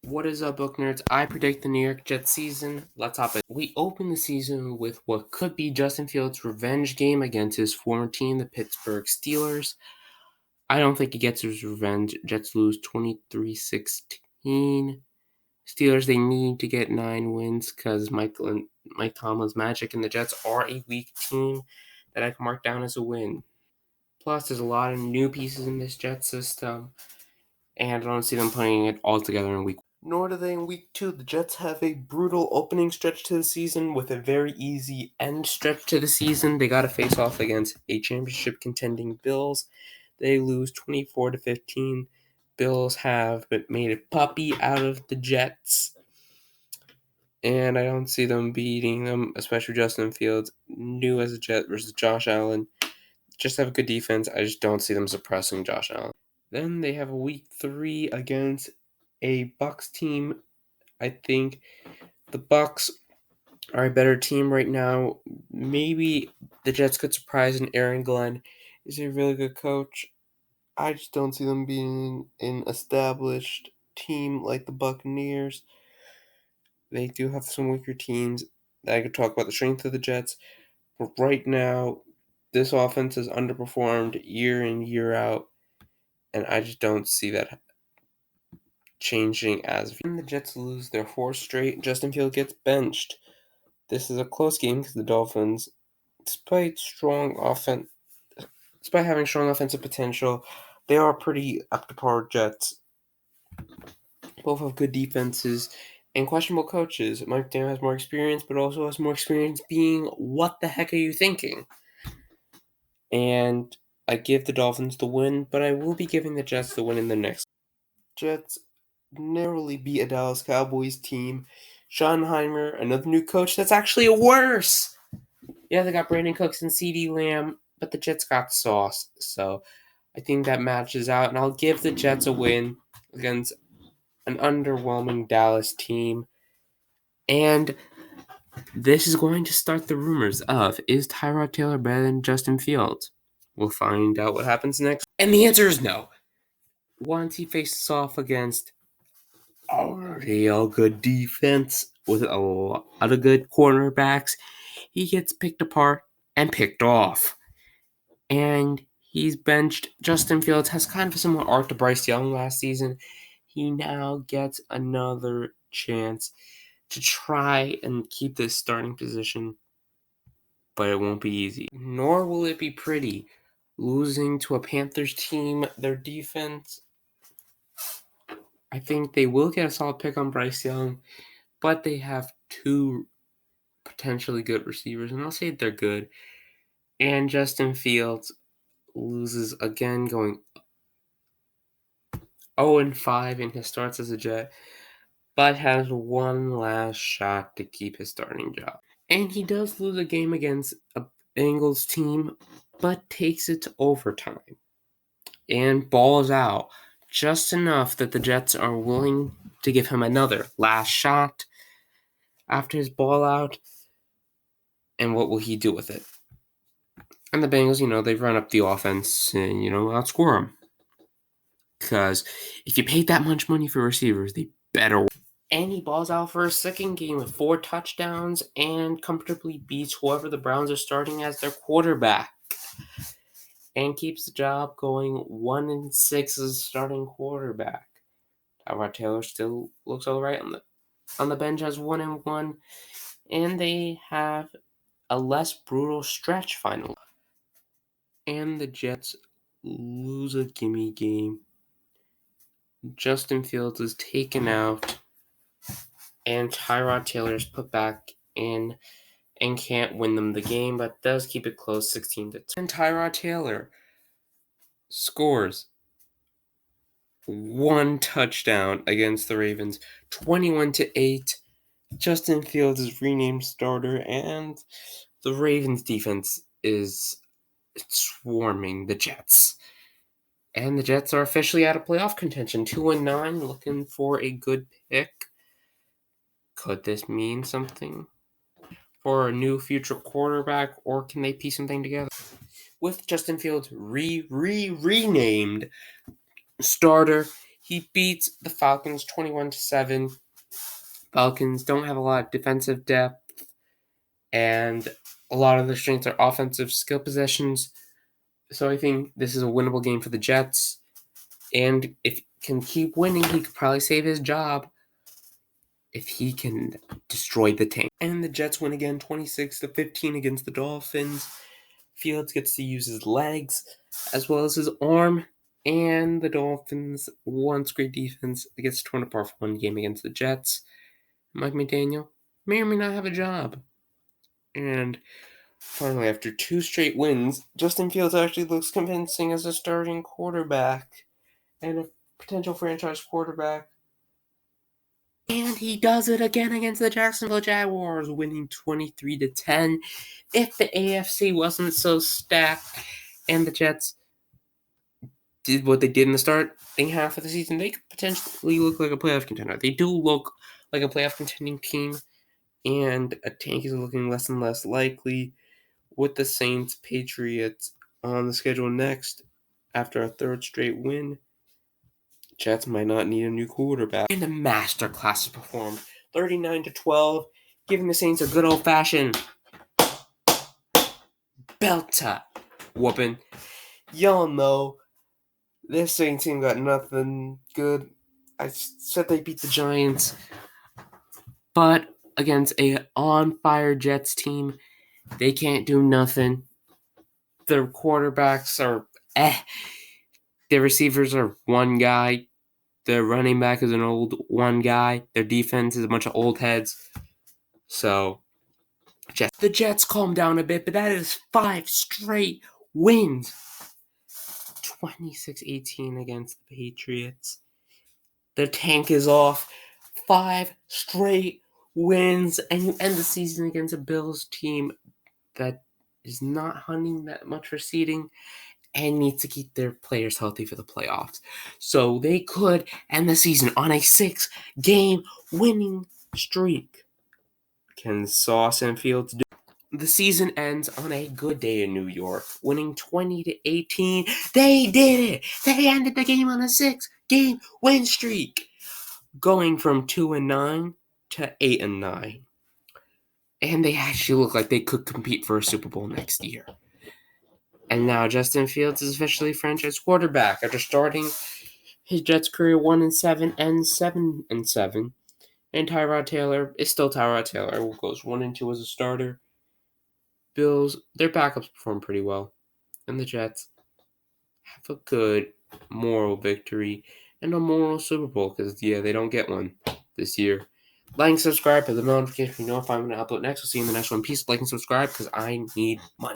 What is up, book nerds? I predict the New York Jets season. Let's hop in. We open the season with what could be Justin Fields' revenge game against his former team, the Pittsburgh Steelers. I don't think he gets his revenge. Jets lose 23-16. Steelers, they need to get 9 wins because Mike Tomlin's magic, and the Jets are a weak team that I can mark down as a win. Plus, there's a lot of new pieces in this Jets system, and I don't see them putting it all together in week 1. Nor do they in week 2. The Jets have a brutal opening stretch to the season with a very easy end stretch to the season. They got to face off against a championship contending Bills. They lose 24-15. Bills have made a puppy out of the Jets, and I don't see them beating them, especially Justin Fields, new as a Jet versus Josh Allen. Just have a good defense. I just don't see them suppressing Josh Allen. Then they have a week 3 against a Bucks team. I think the Bucks are a better team right now. Maybe the Jets could surprise, and Aaron Glenn is a really good coach. I just don't see them being an established team like the Buccaneers. They do have some weaker teams. I could talk about the strength of the Jets, but right now, this offense has underperformed year in, year out, and I just don't see that changing as the Jets lose their 4th straight. Justin Fields gets benched. This is a close game because the Dolphins, despite having strong offensive potential, they are pretty up to par Jets. Both have good defenses and questionable coaches. Mike McDaniel has more experience, but also has more experience being, what the heck are you thinking? And I give the Dolphins the win, but I will be giving the Jets the win in the next. Jets narrowly beat a Dallas Cowboys team. Schottenheimer, another new coach that's actually worse. Yeah, they got Brandon Cooks and CeeDee Lamb, but the Jets got Sauce. So I think that matches out, and I'll give the Jets a win against an underwhelming Dallas team. And this is going to start the rumors of, is Tyrod Taylor better than Justin Fields? We'll find out what happens next. And the answer is no. Once he faces off against a real good defense with a lot of good cornerbacks, he gets picked apart and picked off. And he's benched. Justin Fields has kind of a similar arc to Bryce Young last season. He now gets another chance to try and keep this starting position, but it won't be easy. Nor will it be pretty. Losing to a Panthers team, their defense, I think they will get a solid pick on Bryce Young, but they have 2 potentially good receivers, and I'll say they're good. And Justin Fields loses again, going 0-5 in his starts as a Jet, but has one last shot to keep his starting job. And he does lose a game against a Bengals team, but takes it to overtime and balls out just enough that the Jets are willing to give him another last shot after his ball out. And what will he do with it? And the Bengals, they run up the offense and, outscore him. Because if you paid that much money for receivers, they better. And he balls out for a second game with 4 touchdowns and comfortably beats whoever the Browns are starting as their quarterback. And keeps the job going 1-6 as a starting quarterback. Tyrod Taylor still looks all right on the bench as 1-1. And they have a less brutal stretch finally. And the Jets lose a gimme game. Justin Fields is taken out, and Tyrod Taylor is put back in and can't win them the game, but does keep it close 16-10. And Tyrod Taylor scores 1 touchdown against the Ravens, 21-8. Justin Fields is renamed starter, and the Ravens defense is swarming the Jets. And the Jets are officially out of playoff contention, 2-9, looking for a good pick. Could this mean something for a new future quarterback, or can they piece something together? With Justin Fields renamed starter, He beats the Falcons 21-7. Falcons don't have a lot of defensive depth, and a lot of their strengths are offensive skill possessions. So I think this is a winnable game for the Jets. And if he can keep winning, he could probably save his job if he can destroy the tank. And the Jets win again 26-15 against the Dolphins. Fields gets to use his legs as well as his arm. And the Dolphins, once great defense, gets torn apart for one game against the Jets. Mike McDaniel may or may not have a job. And finally, after 2 straight wins, Justin Fields actually looks convincing as a starting quarterback and a potential franchise quarterback. And he does it again against the Jacksonville Jaguars, winning 23-10. If the AFC wasn't so stacked and the Jets did what they did in the starting half of the season, they could potentially look like a playoff contender. They do look like a playoff contending team, and a tank is looking less and less likely with the Saints Patriots on the schedule next after a third straight win. Jets might not need a new quarterback. And a masterclass performed 39-12, giving the Saints a good old-fashioned belter whooping. Y'all know this Saints team got nothing good. I said they beat the Giants, but against a on-fire Jets team, they can't do nothing. Their quarterbacks are Their receivers are one guy. Their running back is an old one guy. Their defense is a bunch of old heads. So, the Jets calm down a bit, but that is 5 straight wins. 26-18 against the Patriots. Their tank is off. 5 straight wins, and you end the season against a Bills team that is not hunting that much for seeding and needs to keep their players healthy for the playoffs. So they could end the season on a 6-game winning streak. Can Sauce and Fields do? The season ends on a good day in New York, winning 20-18. They did it! They ended the game on a 6-game win streak, going from 2-9 to 8-9. And they actually look like they could compete for a Super Bowl next year. And now Justin Fields is officially franchise quarterback after starting his Jets career 1-7 and 7-7. And Tyrod Taylor is still Tyrod Taylor, who goes 1-2 as a starter. Bills, their backups perform pretty well. And the Jets have a good moral victory and a moral Super Bowl because, they don't get one this year. Like and subscribe, hit the notification to know if I'm going to upload next. We'll see you in the next one. Peace, like and subscribe because I need money.